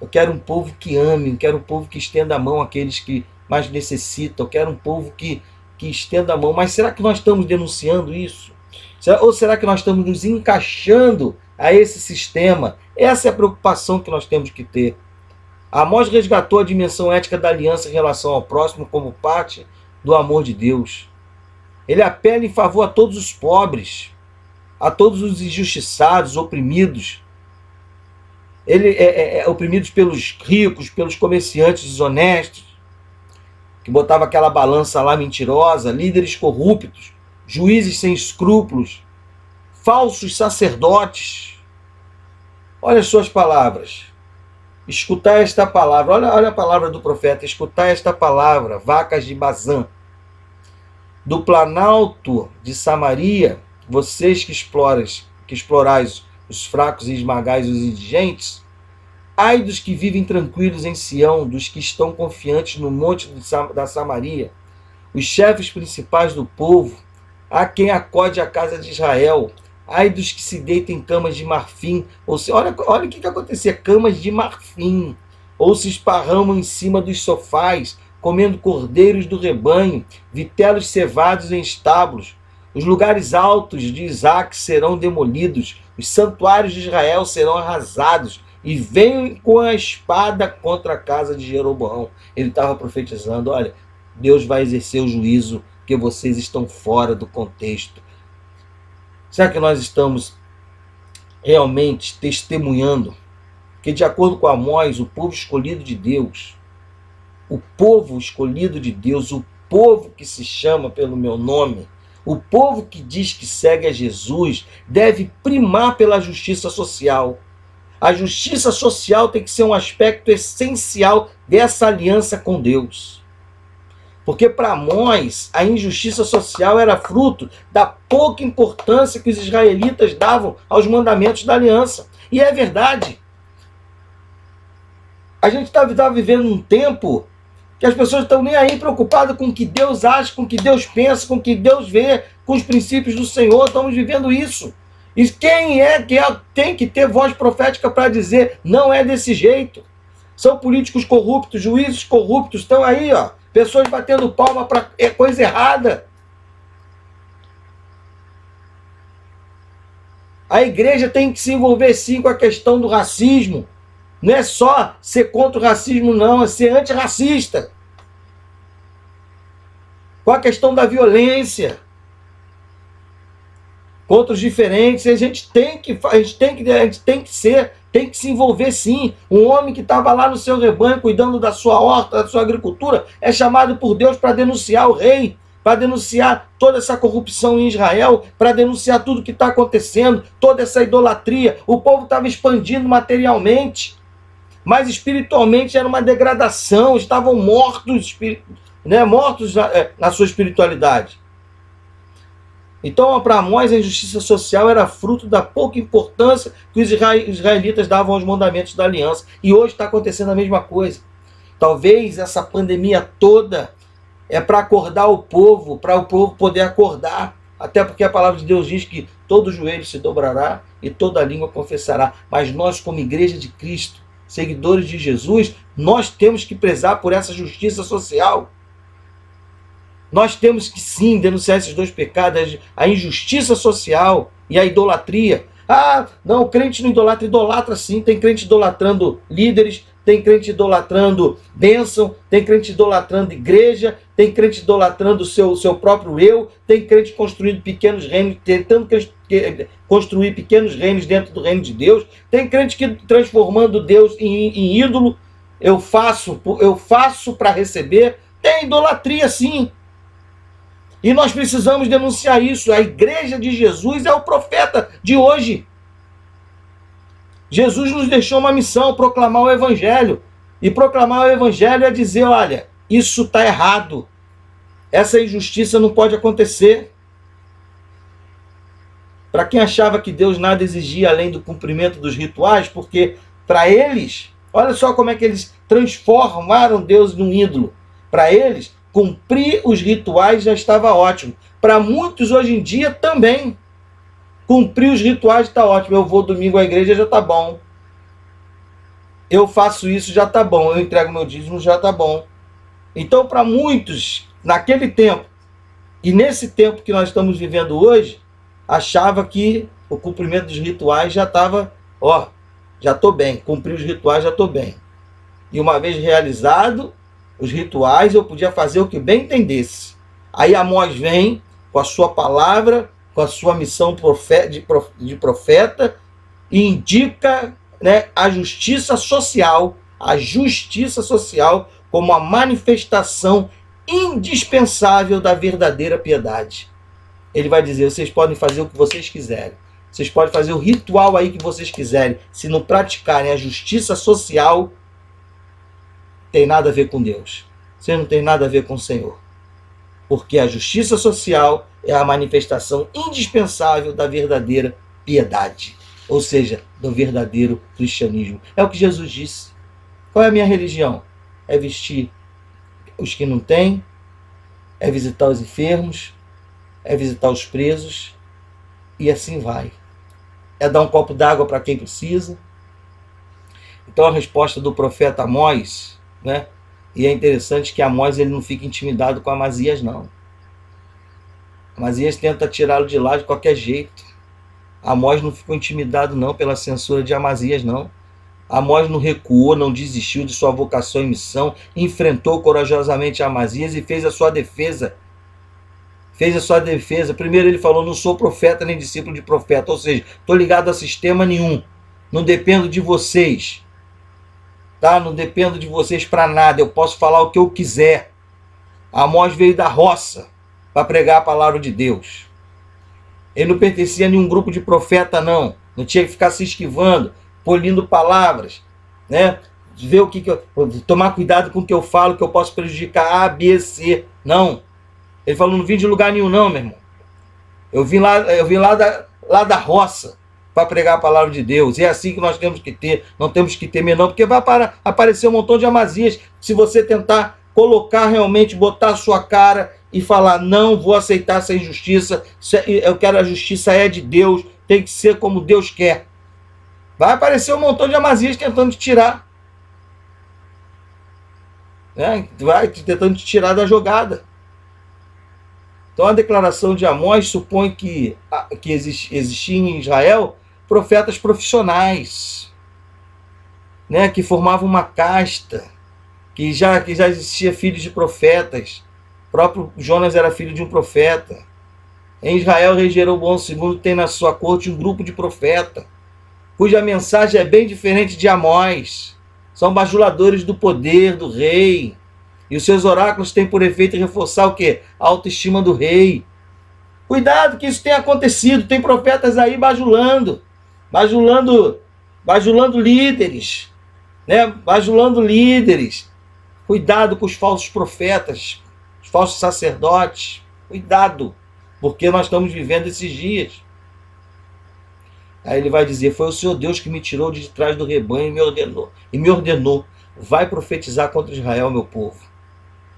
Eu quero um povo que ame, eu quero um povo que estenda a mão àqueles que mais necessitam, eu quero um povo que estenda a mão. Mas será que nós estamos denunciando isso? Ou será que nós estamos nos encaixando a esse sistema? Essa é a preocupação que nós temos que ter. Amós resgatou a dimensão ética da aliança em relação ao próximo como parte do amor de Deus. Ele apela em favor a todos os pobres, a todos os injustiçados, oprimidos. Oprimidos pelos ricos, pelos comerciantes desonestos, que botavam aquela balança lá mentirosa, líderes corruptos, juízes sem escrúpulos, falsos sacerdotes. Olha as suas palavras. Escutai esta palavra. Olha a palavra do profeta. Escutai esta palavra, vacas de Bazã. Do planalto de Samaria, vocês que explorais os fracos e esmagais os indigentes, ai dos que vivem tranquilos em Sião, dos que estão confiantes no monte da Samaria, os chefes principais do povo, a quem acode a casa de Israel, ai dos que se deitam em camas de marfim, ou se, olha o que acontecia, camas de marfim, ou se esparramam em cima dos sofás, comendo cordeiros do rebanho, vitelos cevados em estábulos. Os lugares altos de Isaac serão demolidos, os santuários de Israel serão arrasados, e venham com a espada contra a casa de Jeroboão. Ele estava profetizando, olha, Deus vai exercer o juízo, porque vocês estão fora do contexto. Será que nós estamos realmente testemunhando que, de acordo com Amós, o povo escolhido de Deus, o povo que se chama pelo meu nome, o povo que diz que segue a Jesus, deve primar pela justiça social. A justiça social tem que ser um aspecto essencial dessa aliança com Deus. Porque para Amós, a injustiça social era fruto da pouca importância que os israelitas davam aos mandamentos da aliança. E é verdade. A gente está vivendo um tempo que as pessoas estão nem aí preocupadas com o que Deus acha, com o que Deus pensa, com o que Deus vê, com os princípios do Senhor. Estamos vivendo isso. E quem é que tem que ter voz profética para dizer não é desse jeito? São políticos corruptos, juízes corruptos, estão aí, ó, pessoas batendo palma para coisa errada. A igreja tem que se envolver sim com a questão do racismo. Não é só ser contra o racismo, não, é ser antirracista. Com a questão da violência. contra os diferentes. A gente tem que se envolver sim. Um homem que estava lá no seu rebanho, cuidando da sua horta, da sua agricultura, é chamado por Deus para denunciar o rei, para denunciar toda essa corrupção em Israel, para denunciar tudo que está acontecendo, toda essa idolatria. O povo estava expandindo materialmente, mas espiritualmente era uma degradação, estavam mortos, mortos na sua espiritualidade. Então, para Amós, a injustiça social era fruto da pouca importância que os israelitas davam aos mandamentos da aliança. E hoje está acontecendo a mesma coisa. Talvez essa pandemia toda é para acordar o povo, para o povo poder acordar. Até porque a palavra de Deus diz que todo joelho se dobrará e toda língua confessará. Mas nós, como igreja de Cristo, seguidores de Jesus, nós temos que prezar por essa justiça social. Nós temos que sim denunciar esses dois pecados, a injustiça social e a idolatria. Ah, não, o crente não idolatra. Idolatra sim, tem crente idolatrando líderes, tem crente idolatrando bênção, tem crente idolatrando igreja, tem crente idolatrando o seu próprio eu, tem crente construindo pequenos reinos, tentando construir pequenos reinos dentro do reino de Deus, tem crente que transformando Deus em ídolo. Eu faço para receber. Tem idolatria sim. E nós precisamos denunciar isso. A igreja de Jesus é o profeta de hoje. Jesus nos deixou uma missão, proclamar o evangelho. E proclamar o evangelho é dizer, olha, isso está errado. Essa injustiça não pode acontecer. Para quem achava que Deus nada exigia além do cumprimento dos rituais, porque para eles, olha só como é que eles transformaram Deus num ídolo. Para eles, cumprir os rituais já estava ótimo. Para muitos hoje em dia também. Cumprir os rituais está ótimo. Eu vou domingo à igreja, já está bom. Eu faço isso, já está bom. Eu entrego meu dízimo, já está bom. Então, para muitos, naquele tempo, e nesse tempo que nós estamos vivendo hoje, achava que o cumprimento dos rituais já estava, já estou bem. Cumprir os rituais, já estou bem. E uma vez realizado os rituais, eu podia fazer o que bem entendesse. Aí Amós vem com a sua palavra, com a sua missão de profeta, e indica, a justiça social como a manifestação indispensável da verdadeira piedade. Ele vai dizer, vocês podem fazer o que vocês quiserem, vocês podem fazer o ritual aí que vocês quiserem, se não praticarem a justiça social, tem nada a ver com Deus. Você não tem nada a ver com o Senhor. Porque a justiça social é a manifestação indispensável da verdadeira piedade. Ou seja, do verdadeiro cristianismo. É o que Jesus disse. Qual é a minha religião? É vestir os que não têm, é visitar os enfermos, é visitar os presos, e assim vai. É dar um copo d'água para quem precisa. Então a resposta do profeta Amós, e é interessante que Amós ele não fica intimidado com Amazias, não. Amazias tenta tirá-lo de lá de qualquer jeito. Amós não ficou intimidado não pela censura de Amazias, não. Amós não recuou, não desistiu de sua vocação e missão, enfrentou corajosamente Amazias e fez a sua defesa. Primeiro ele falou, não sou profeta nem discípulo de profeta, ou seja, estou ligado a sistema nenhum, não dependo de vocês. Não dependo de vocês para nada, eu posso falar o que eu quiser. Amós veio da roça para pregar a palavra de Deus. Ele não pertencia a nenhum grupo de profeta, não. Não tinha que ficar se esquivando, polindo palavras, ver tomar cuidado com o que eu falo, que eu posso prejudicar A, B, C. Não. Ele falou, não vim de lugar nenhum, não, meu irmão. Eu vim lá da roça para pregar a palavra de Deus. É assim que nós temos que ter. Não temos que temer não, porque vai aparecer um montão de Amazias se você tentar colocar realmente, botar a sua cara e falar, não vou aceitar essa injustiça, eu quero a justiça é de Deus, tem que ser como Deus quer. Vai aparecer um montão de Amazias tentando te tirar. Vai tentando te tirar da jogada. Então a declaração de Amós supõe que existiam em Israel profetas profissionais, que formavam uma casta, que já existia filhos de profetas. O próprio Jonas era filho de um profeta. Em Israel regerou bom segundo tem na sua corte um grupo de profeta, cuja mensagem é bem diferente de Amós. São bajuladores do poder do rei. E os seus oráculos têm por efeito reforçar o quê? A autoestima do rei. Cuidado que isso tem acontecido. Tem profetas aí bajulando líderes, né? Bajulando líderes. Cuidado com os falsos profetas, os falsos sacerdotes. Cuidado, porque nós estamos vivendo esses dias. Aí ele vai dizer: foi o Senhor Deus que me tirou de trás do rebanho e me ordenou, vai profetizar contra Israel, meu povo.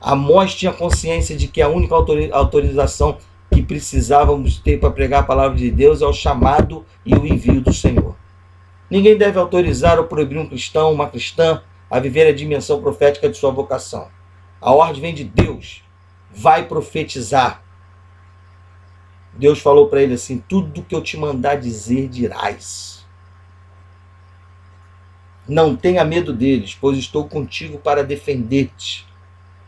Amós tinha consciência de que a única autorização que precisávamos ter para pregar a palavra de Deus é o chamado e o envio do Senhor. Ninguém deve autorizar ou proibir um cristão, uma cristã, a viver a dimensão profética de sua vocação. A ordem vem de Deus. Vai profetizar. Deus falou para ele assim: tudo que eu te mandar dizer, dirás. Não tenha medo deles, pois estou contigo para defender-te.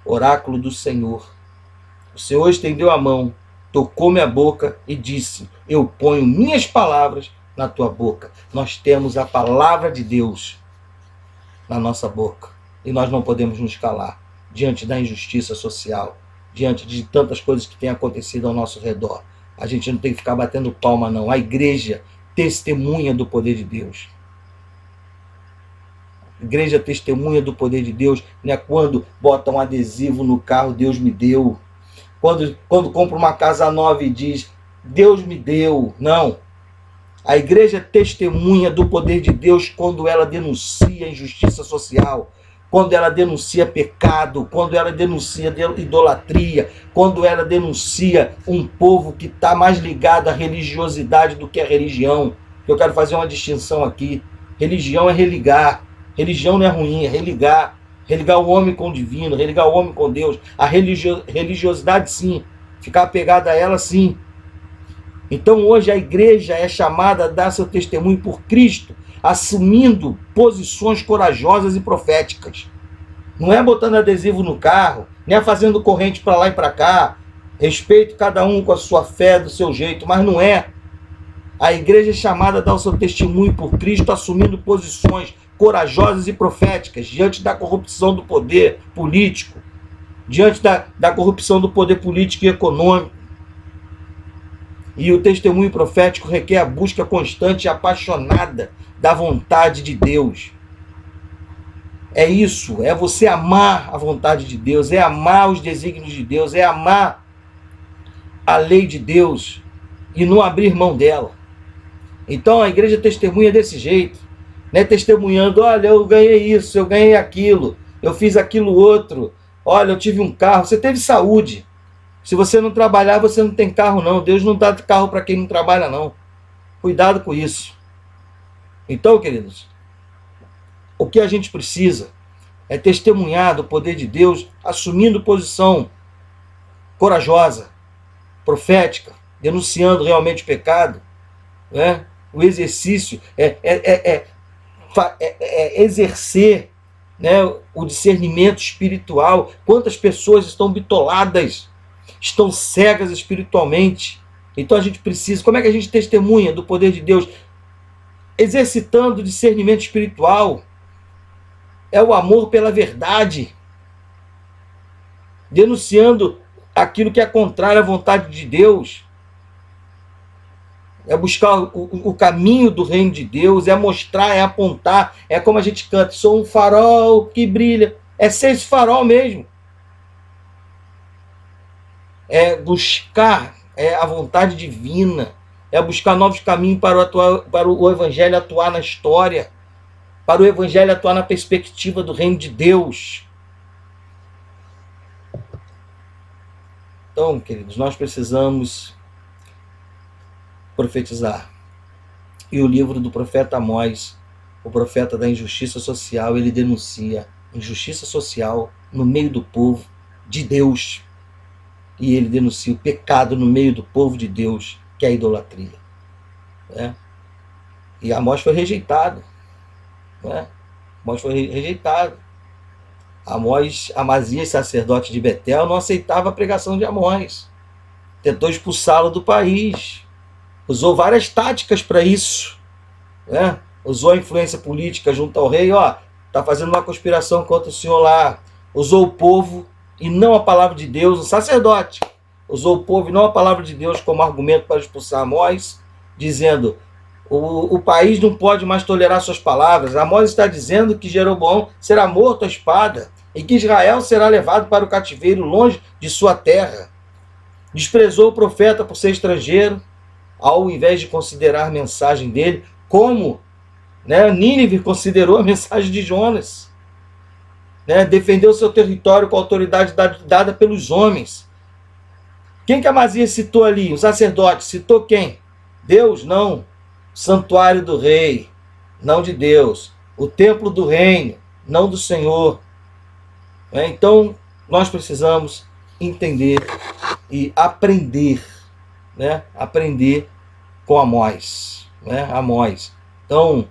Oráculo do Senhor. O Senhor estendeu a mão, tocou minha boca e disse: eu ponho minhas palavras na tua boca. Nós temos a palavra de Deus na nossa boca e nós não podemos nos calar diante da injustiça social, diante de tantas coisas que têm acontecido ao nosso redor. A gente não tem que ficar batendo palma, não. A igreja testemunha do poder de Deus. A igreja testemunha do poder de Deus, né? Quando bota um adesivo no carro, Deus me deu. Quando compra uma casa nova e diz, Deus me deu. Não. A igreja testemunha do poder de Deus quando ela denuncia a injustiça social, quando ela denuncia pecado, quando ela denuncia idolatria, quando ela denuncia um povo que está mais ligado à religiosidade do que à religião. Eu quero fazer uma distinção aqui. Religião é religar. Religião não é ruim, é religar. Religar o homem com o divino, religar o homem com Deus. A religiosidade, sim. Ficar apegado a ela, sim. Então hoje a igreja é chamada a dar seu testemunho por Cristo, assumindo posições corajosas e proféticas. Não é botando adesivo no carro, nem é fazendo corrente para lá e para cá. Respeito cada um com a sua fé, do seu jeito, mas não é. A igreja é chamada a dar o seu testemunho por Cristo, assumindo posições corajosas e proféticas diante da corrupção do poder político, diante da corrupção do poder político e econômico. E o testemunho profético requer a busca constante e apaixonada da vontade de Deus. É isso, é você amar a vontade de Deus, é amar os desígnios de Deus, é amar a lei de Deus e não abrir mão dela. Então a igreja testemunha desse jeito, né? Testemunhando, olha, eu ganhei isso, eu ganhei aquilo, eu fiz aquilo outro, olha, eu tive um carro, você teve saúde. Se você não trabalhar, você não tem carro, não. Deus não dá carro para quem não trabalha, não. Cuidado com isso. Então, queridos, o que a gente precisa é testemunhar do poder de Deus, assumindo posição corajosa, profética, denunciando realmente o pecado, né? O exercício é exercer, né, o discernimento espiritual. Quantas pessoas estão bitoladas, estão cegas espiritualmente. Então a gente precisa, como é que a gente testemunha do poder de Deus? Exercitando o discernimento espiritual. É o amor pela verdade. Denunciando aquilo que é contrário à vontade de Deus. É buscar o caminho do reino de Deus, é mostrar, é apontar. É como a gente canta, sou um farol que brilha. É ser esse farol mesmo. É buscar a vontade divina, é buscar novos caminhos para o evangelho atuar na história, para o evangelho atuar na perspectiva do reino de Deus. Então, queridos, nós precisamos profetizar. E o livro do profeta Amós, o profeta da injustiça social, ele denuncia injustiça social no meio do povo de Deus. E ele denuncia o pecado no meio do povo de Deus, que é a idolatria. Né? E Amós foi rejeitado. Né? Amós foi rejeitado. Amós, Amazias, sacerdote de Betel, não aceitava a pregação de Amós. tentou expulsá-lo do país, usou várias táticas para isso, né? Usou a influência política junto ao rei, está fazendo uma conspiração contra o senhor lá. Usou o povo e não a palavra de Deus, o sacerdote usou o povo e não a palavra de Deus como argumento para expulsar Amós, dizendo: o país não pode mais tolerar suas palavras. Amós está dizendo que Jeroboão será morto à espada e que Israel será levado para o cativeiro longe de sua terra. Desprezou o profeta por ser estrangeiro, ao invés de considerar a mensagem dele, como, né, Nínive considerou a mensagem de Jonas. Né, defendeu seu território com a autoridade dada pelos homens. Quem que Amazias citou ali? O sacerdote. Citou quem? Deus? Não. O santuário do rei, não de Deus. O templo do reino, não do Senhor. Então, nós precisamos entender e aprender, né? Aprender com Amós, né? Amós. Então,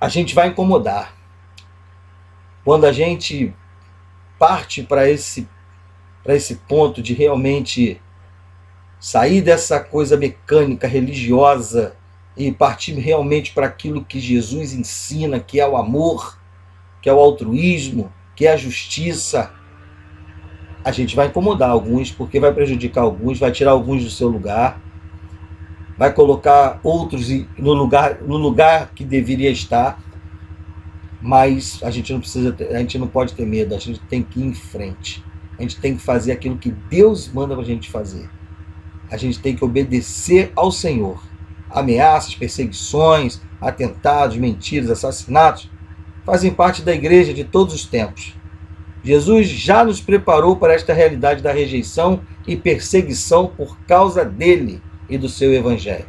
a gente vai incomodar. Quando a gente parte para esse ponto de realmente sair dessa coisa mecânica, religiosa, e partir realmente para aquilo que Jesus ensina, que é o amor, que é o altruísmo, que é a justiça, a gente vai incomodar alguns, porque vai prejudicar alguns, vai tirar alguns do seu lugar, vai colocar outros no lugar que deveria estar. Mas a gente não pode ter medo, a gente tem que ir em frente. A gente tem que fazer aquilo que Deus manda para a gente fazer. A gente tem que obedecer ao Senhor. Ameaças, perseguições, atentados, mentiras, assassinatos fazem parte da igreja de todos os tempos. Jesus já nos preparou para esta realidade da rejeição e perseguição por causa dele e do seu evangelho.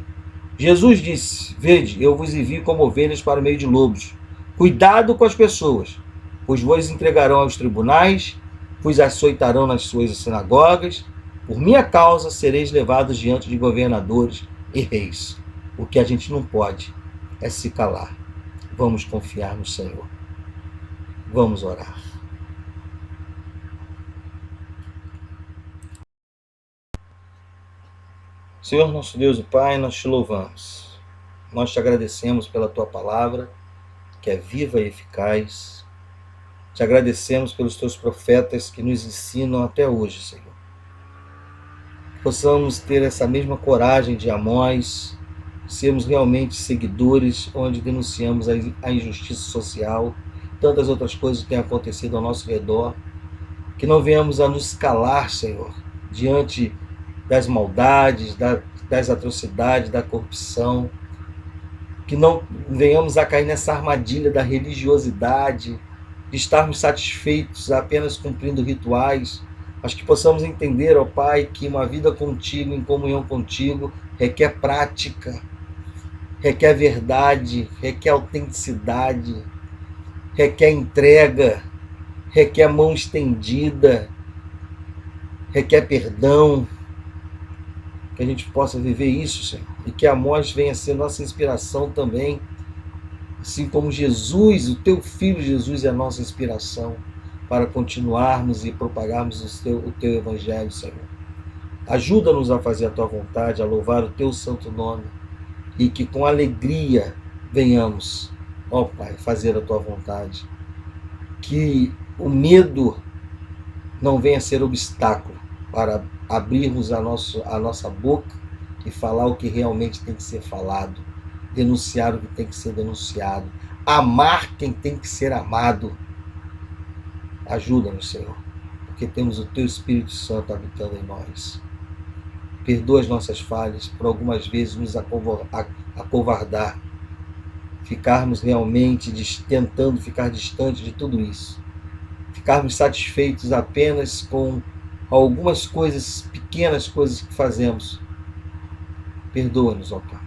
Jesus disse: vede, eu vos envio como ovelhas para o meio de lobos. Cuidado com as pessoas, pois vos entregarão aos tribunais, vos açoitarão nas suas sinagogas. Por minha causa sereis levados diante de governadores e reis. O que a gente não pode é se calar. Vamos confiar no Senhor. Vamos orar. Senhor nosso Deus e Pai, nós te louvamos. Nós te agradecemos pela tua palavra, que é viva e eficaz. Te agradecemos pelos teus profetas que nos ensinam até hoje, Senhor. Possamos ter essa mesma coragem de Amós, sermos realmente seguidores, onde denunciamos a injustiça social, tantas outras coisas que têm acontecido ao nosso redor, que não venhamos a nos calar, Senhor, diante das maldades, das atrocidades, da corrupção, que não venhamos a cair nessa armadilha da religiosidade, de estarmos satisfeitos apenas cumprindo rituais, mas que possamos entender, ó Pai, que uma vida contigo, em comunhão contigo, requer prática, requer verdade, requer autenticidade, requer entrega, requer mão estendida, requer perdão. Que a gente possa viver isso, Senhor, e que Amós venha ser nossa inspiração também, assim como Jesus, o teu Filho Jesus é a nossa inspiração para continuarmos e propagarmos o teu Evangelho, Senhor. Ajuda-nos a fazer a tua vontade, a louvar o teu santo nome, e que com alegria venhamos, ó Pai, fazer a tua vontade. Que o medo não venha ser obstáculo para abrirmos a nossa boca e falar o que realmente tem que ser falado, denunciar o que tem que ser denunciado, amar quem tem que ser amado. Ajuda-nos, Senhor, porque temos o teu Espírito Santo habitando em nós. Perdoa as nossas falhas, por algumas vezes nos acovardar, ficarmos realmente tentando ficar distante de tudo isso, ficarmos satisfeitos apenas com algumas coisas, pequenas coisas que fazemos. Perdoa-nos, ó Pai,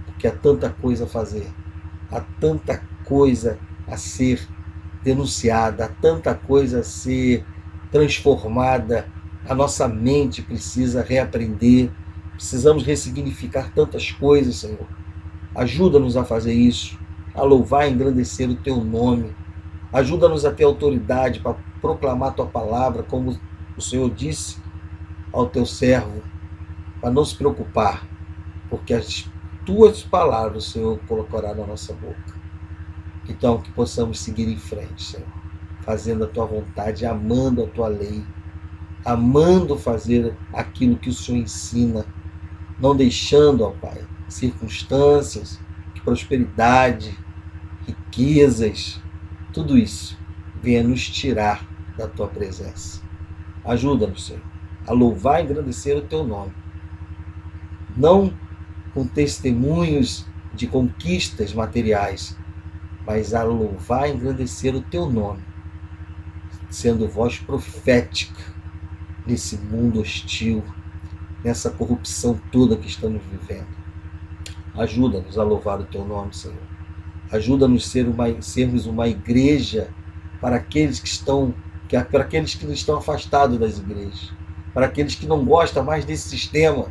porque há tanta coisa a fazer, há tanta coisa a ser denunciada, há tanta coisa a ser transformada. A nossa mente precisa reaprender, precisamos ressignificar tantas coisas, Senhor. Ajuda-nos a fazer isso, a louvar e engrandecer o teu nome. Ajuda-nos a ter autoridade para proclamar a tua palavra, como o Senhor disse, ao teu servo para não se preocupar, porque as tuas palavras o Senhor colocará na nossa boca. Então, que possamos seguir em frente, Senhor, fazendo a tua vontade, amando a tua lei, amando fazer aquilo que o Senhor ensina, não deixando, ó Pai, circunstâncias, prosperidade, riquezas, tudo isso venha nos tirar da tua presença. Ajuda-nos, Senhor, a louvar e engrandecer o teu nome, não com testemunhos de conquistas materiais, mas a louvar e engrandecer o teu nome, sendo voz profética nesse mundo hostil, nessa corrupção toda que estamos vivendo. Ajuda-nos a louvar o teu nome, Senhor. Ajuda-nos a sermos uma igreja para aqueles para aqueles que estão afastados das igrejas, para aqueles que não gostam mais desse sistema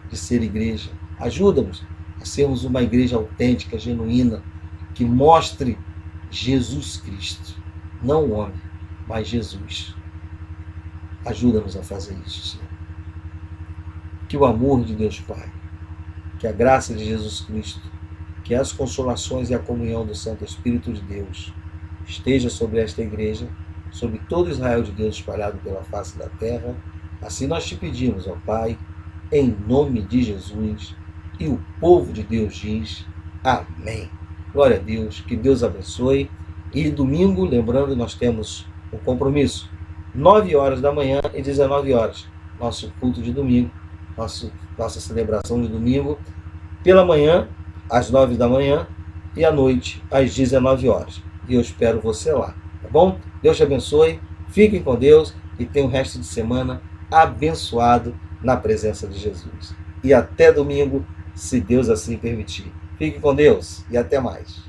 de ser igreja. Ajuda-nos a sermos uma igreja autêntica, genuína, que mostre Jesus Cristo, não o homem, mas Jesus. Ajuda-nos a fazer isso, Senhor. Que o amor de Deus Pai, que a graça de Jesus Cristo, que as consolações e a comunhão do Santo Espírito de Deus esteja sobre esta igreja, sobre todo Israel de Deus espalhado pela face da terra. Assim nós te pedimos, ó Pai, em nome de Jesus. E o povo de Deus diz amém. Glória a Deus, que Deus abençoe. E domingo, lembrando, nós temos um compromisso, 9 horas da manhã e 19 horas, nosso culto de domingo, nossa celebração de domingo, pela manhã, às 9 da manhã, e à noite, às 19 horas. E eu espero você lá, tá bom? Deus te abençoe, fiquem com Deus e tenham um resto de semana abençoado na presença de Jesus. E até domingo, se Deus assim permitir. Fique com Deus e até mais.